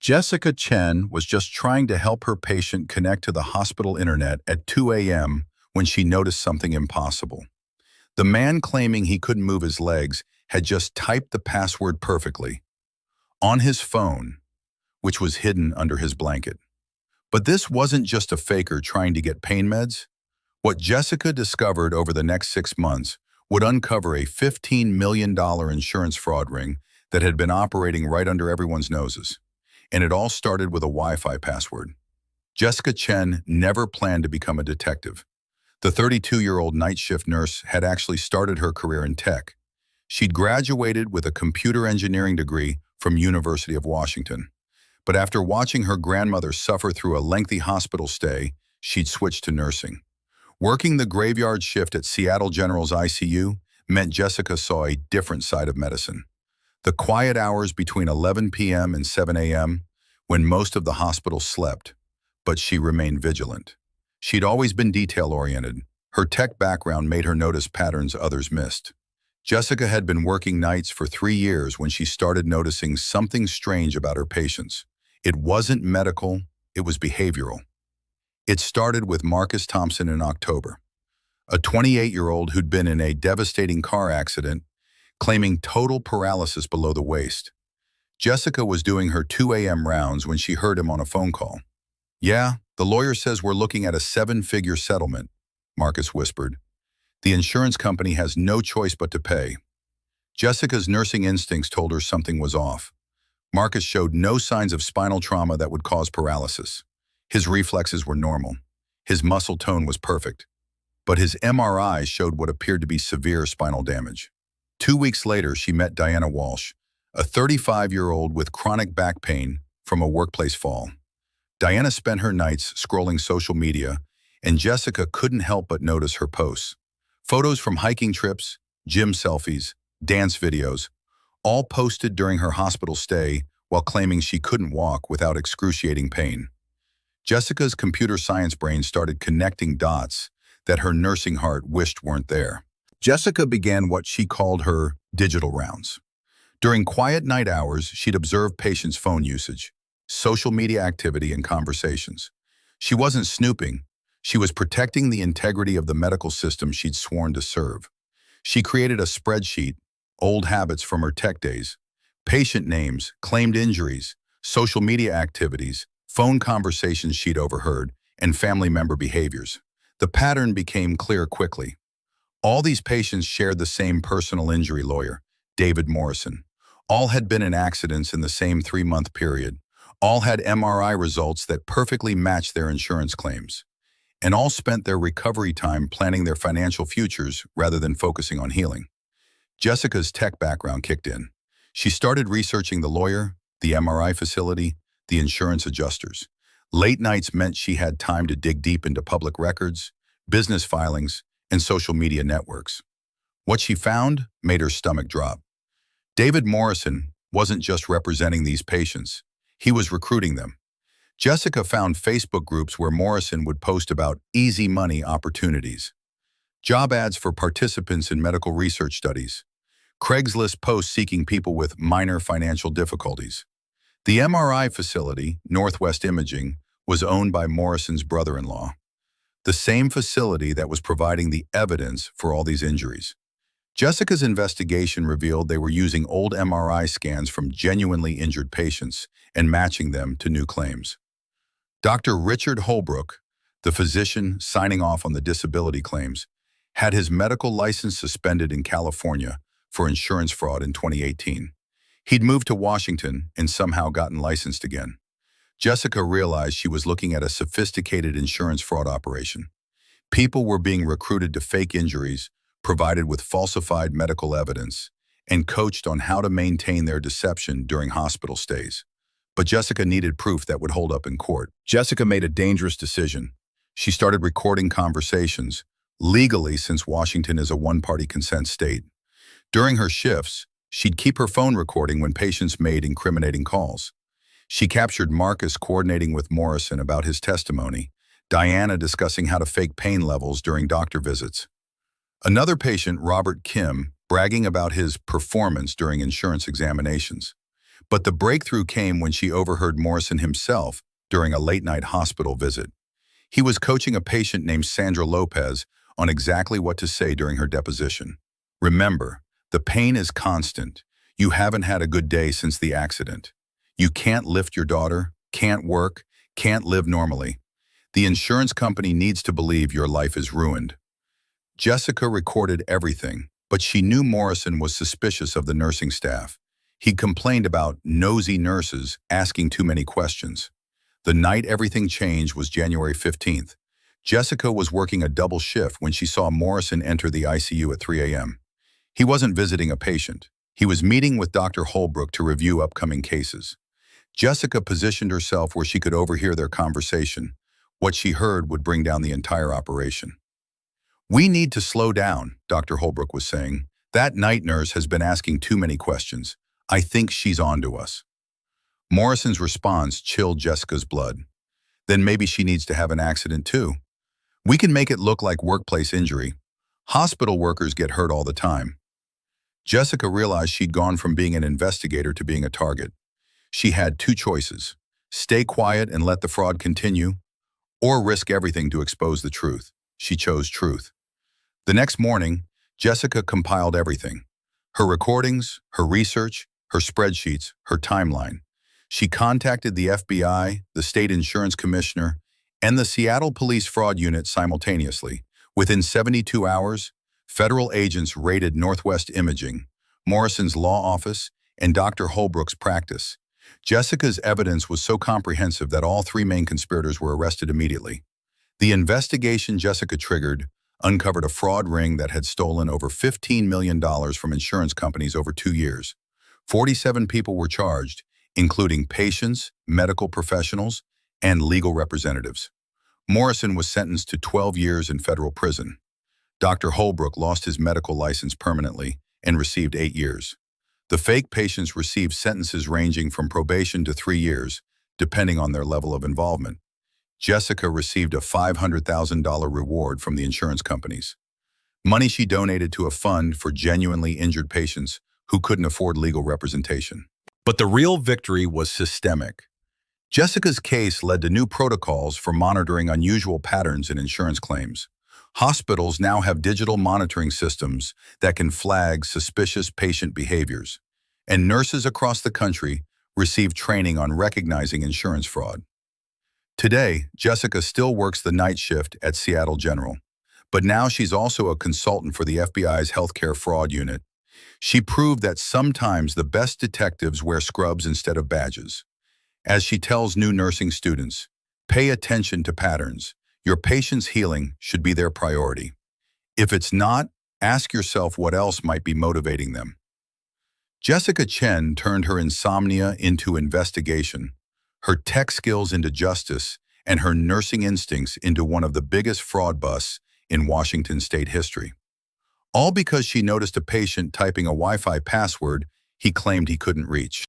Jessica Chen was just trying to help her patient connect to the hospital internet at 2 a.m. when she noticed something impossible. The man claiming he couldn't move his legs had just typed the password perfectly on his phone, which was hidden under his blanket. But this wasn't just a faker trying to get pain meds. What Jessica discovered over the next 6 months would uncover a $15 million insurance fraud ring that had been operating right under everyone's noses. And it all started with a Wi-Fi password. Jessica Chen never planned to become a detective. The 32-year-old night shift nurse had actually started her career in tech. She'd graduated with a computer engineering degree from University of Washington. But after watching her grandmother suffer through a lengthy hospital stay, she'd switched to nursing. Working the graveyard shift at Seattle General's ICU meant Jessica saw a different side of medicine. The quiet hours between 11 p.m. and 7 a.m. when most of the hospital slept, but she remained vigilant. She'd always been detail-oriented. Her tech background made her notice patterns others missed. Jessica had been working nights for 3 years when she started noticing something strange about her patients. It wasn't medical, it was behavioral. It started with Marcus Thompson in October, a 28-year-old who'd been in a devastating car accident, claiming total paralysis below the waist. Jessica was doing her 2 a.m. rounds when she heard him on a phone call. "Yeah, the lawyer says we're looking at a 7-figure settlement," Marcus whispered. "The insurance company has no choice but to pay." Jessica's nursing instincts told her something was off. Marcus showed no signs of spinal trauma that would cause paralysis. His reflexes were normal. His muscle tone was perfect. But his MRI showed what appeared to be severe spinal damage. 2 weeks later, she met Diana Walsh, a 35-year-old with chronic back pain from a workplace fall. Diana spent her nights scrolling social media, and Jessica couldn't help but notice her posts. Photos from hiking trips, gym selfies, dance videos, all posted during her hospital stay while claiming she couldn't walk without excruciating pain. Jessica's computer science brain started connecting dots that her nursing heart wished weren't there. Jessica began what she called her digital rounds. During quiet night hours, she'd observe patients' phone usage, social media activity, and conversations. She wasn't snooping. She was protecting the integrity of the medical system she'd sworn to serve. She created a spreadsheet, old habits from her tech days, patient names, claimed injuries, social media activities, phone conversations she'd overheard, and family member behaviors. The pattern became clear quickly. All these patients shared the same personal injury lawyer, David Morrison. All had been in accidents in the same 3-month period. All had MRI results that perfectly matched their insurance claims. And all spent their recovery time planning their financial futures rather than focusing on healing. Jessica's tech background kicked in. She started researching the lawyer, the MRI facility, the insurance adjusters. Late nights meant she had time to dig deep into public records, business filings, and social media networks. What she found made her stomach drop. David Morrison wasn't just representing these patients, he was recruiting them. Jessica found Facebook groups where Morrison would post about easy money opportunities, job ads for participants in medical research studies, Craigslist posts seeking people with minor financial difficulties. The MRI facility, Northwest Imaging, was owned by Morrison's brother-in-law, the same facility that was providing the evidence for all these injuries. Jessica's investigation revealed they were using old MRI scans from genuinely injured patients and matching them to new claims. Dr. Richard Holbrook, the physician signing off on the disability claims, had his medical license suspended in California for insurance fraud in 2018. He'd moved to Washington and somehow gotten licensed again. Jessica realized she was looking at a sophisticated insurance fraud operation. People were being recruited to fake injuries, provided with falsified medical evidence, and coached on how to maintain their deception during hospital stays. But Jessica needed proof that would hold up in court. Jessica made a dangerous decision. She started recording conversations, legally since Washington is a one-party consent state. During her shifts, she'd keep her phone recording when patients made incriminating calls. She captured Marcus coordinating with Morrison about his testimony, Diana discussing how to fake pain levels during doctor visits. Another patient, Robert Kim, bragging about his performance during insurance examinations. But the breakthrough came when she overheard Morrison himself during a late-night hospital visit. He was coaching a patient named Sandra Lopez on exactly what to say during her deposition. Remember, the pain is constant. You haven't had a good day since the accident. You can't lift your daughter, can't work, can't live normally. The insurance company needs to believe your life is ruined. Jessica recorded everything, but she knew Morrison was suspicious of the nursing staff. He complained about nosy nurses asking too many questions. The night everything changed was January 15th. Jessica was working a double shift when she saw Morrison enter the ICU at 3 a.m. He wasn't visiting a patient. He was meeting with Dr. Holbrook to review upcoming cases. Jessica positioned herself where she could overhear their conversation. What she heard would bring down the entire operation. "We need to slow down," Dr. Holbrook was saying. "That night nurse has been asking too many questions. I think she's on to us." Morrison's response chilled Jessica's blood. "Then maybe she needs to have an accident too. We can make it look like workplace injury. Hospital workers get hurt all the time." Jessica realized she'd gone from being an investigator to being a target. She had two choices: stay quiet and let the fraud continue, or risk everything to expose the truth. She chose truth. The next morning, Jessica compiled everything: her recordings, her research, her spreadsheets, her timeline. She contacted the FBI, the state insurance commissioner, and the Seattle Police Fraud Unit simultaneously. Within 72 hours, federal agents raided Northwest Imaging, Morrison's law office, and Dr. Holbrook's practice. Jessica's evidence was so comprehensive that all three main conspirators were arrested immediately. The investigation Jessica triggered uncovered a fraud ring that had stolen over $15 million from insurance companies over 2 years. 47 people were charged, including patients, medical professionals, and legal representatives. Morrison was sentenced to 12 years in federal prison. Dr. Holbrook lost his medical license permanently and received 8 years. The fake patients received sentences ranging from probation to 3 years, depending on their level of involvement. Jessica received a $500,000 reward from the insurance companies, money she donated to a fund for genuinely injured patients who couldn't afford legal representation. But the real victory was systemic. Jessica's case led to new protocols for monitoring unusual patterns in insurance claims. Hospitals now have digital monitoring systems that can flag suspicious patient behaviors, and nurses across the country receive training on recognizing insurance fraud. Today, Jessica still works the night shift at Seattle General, but now she's also a consultant for the FBI's Healthcare Fraud Unit. She proved that sometimes the best detectives wear scrubs instead of badges. As she tells new nursing students, pay attention to patterns. Your patient's healing should be their priority. If it's not, ask yourself what else might be motivating them. Jessica Chen turned her insomnia into investigation, her tech skills into justice, and her nursing instincts into one of the biggest fraud busts in Washington state history. All because she noticed a patient typing a Wi-Fi password he claimed he couldn't reach.